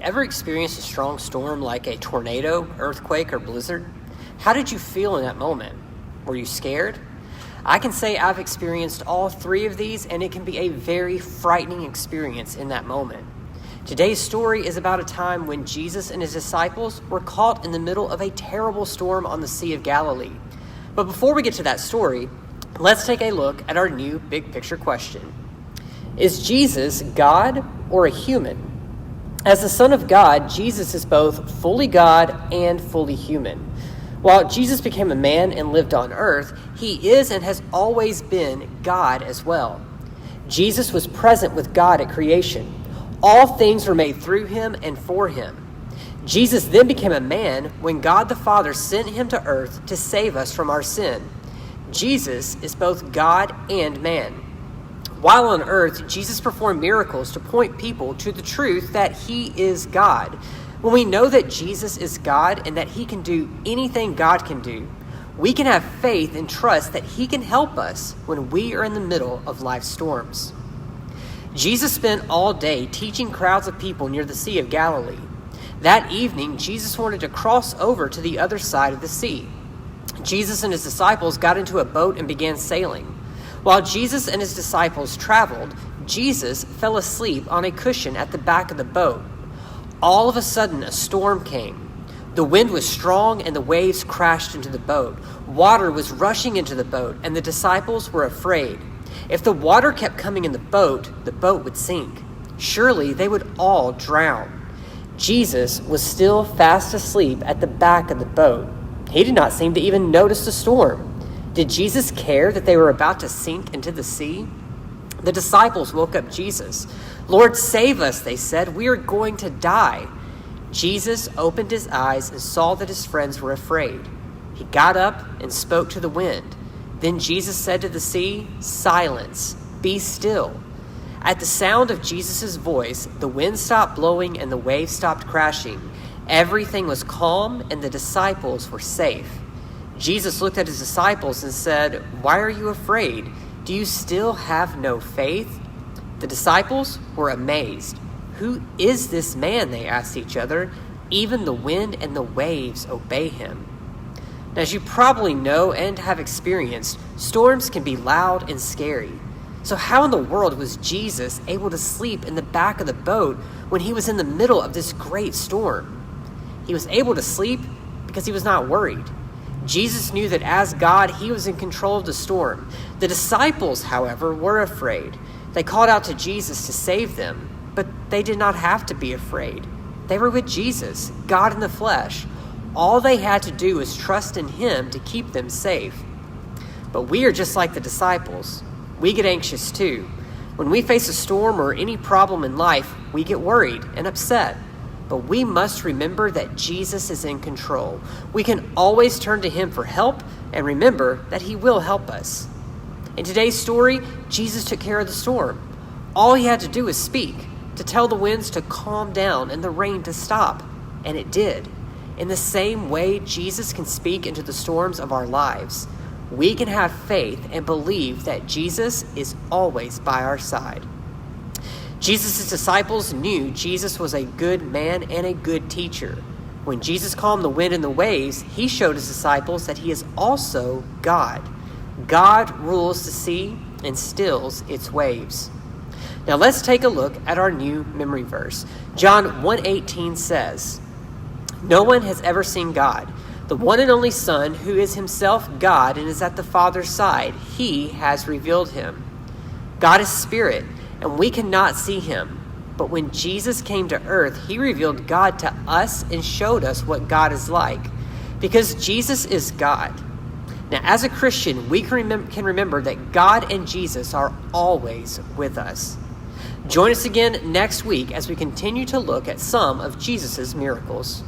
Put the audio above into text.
ever experienced a strong storm like a tornado, earthquake, or blizzard? How did you feel in that moment? Were you scared? I can say I've experienced all three of these, and it can be a very frightening experience in that moment. Today's story is about a time when Jesus and his disciples were caught in the middle of a terrible storm on the Sea of Galilee. But before we get to that story, let's take a look at our new big picture question. Is Jesus God or a human? As the Son of God, Jesus is both fully God and fully human. While Jesus became a man and lived on earth, he is and has always been God as well. Jesus was present with God at creation. All things were made through him and for him. Jesus then became a man when God the Father sent him to earth to save us from our sin. Jesus is both God and man. While on earth, Jesus performed miracles to point people to the truth that he is God. When we know that Jesus is God and that he can do anything God can do, we can have faith and trust that he can help us when we are in the middle of life's storms. Jesus spent all day teaching crowds of people near the Sea of Galilee. That evening, Jesus wanted to cross over to the other side of the sea. Jesus and his disciples got into a boat and began sailing. While Jesus and his disciples traveled, Jesus fell asleep on a cushion at the back of the boat. All of a sudden, a storm came. The wind was strong and the waves crashed into the boat. Water was rushing into the boat, and the disciples were afraid. If the water kept coming in the boat would sink. Surely they would all drown. Jesus was still fast asleep at the back of the boat. He did not seem to even notice the storm. Did Jesus care that they were about to sink into the sea? The disciples woke up Jesus. "Lord, save us," they said. "We are going to die." Jesus opened his eyes and saw that his friends were afraid. He got up and spoke to the wind. Then Jesus said to the sea, "Silence, be still." At the sound of Jesus' voice, the wind stopped blowing and the waves stopped crashing. Everything was calm and the disciples were safe. Jesus looked at his disciples and said, "Why are you afraid? Do you still have no faith?" The disciples were amazed. "Who is this man?" they asked each other. "Even the wind and the waves obey him." Now, as you probably know and have experienced, storms can be loud and scary. So how in the world was Jesus able to sleep in the back of the boat when he was in the middle of this great storm? He was able to sleep because he was not worried. Jesus knew that as God, he was in control of the storm. The disciples, however, were afraid. They called out to Jesus to save them, but they did not have to be afraid. They were with Jesus, God in the flesh. All they had to do was trust in him to keep them safe. But we are just like the disciples. We get anxious too. When we face a storm or any problem in life, we get worried and upset. But we must remember that Jesus is in control. We can always turn to him for help and remember that he will help us. In today's story, Jesus took care of the storm. All he had to do was speak, to tell the winds to calm down and the rain to stop. And it did. In the same way, Jesus can speak into the storms of our lives. We can have faith and believe that Jesus is always by our side. Jesus' disciples knew Jesus was a good man and a good teacher. When Jesus calmed the wind and the waves, he showed his disciples that he is also God. God rules the sea and stills its waves. Now let's take a look at our new memory verse. John 1:18 says, "No one has ever seen God. The one and only Son, who is himself God and is at the Father's side, he has revealed him." God is spirit, and we cannot see him. But when Jesus came to earth, he revealed God to us and showed us what God is like. Because Jesus is God. Now, as a Christian, we can remember that God and Jesus are always with us. Join us again next week as we continue to look at some of Jesus' miracles.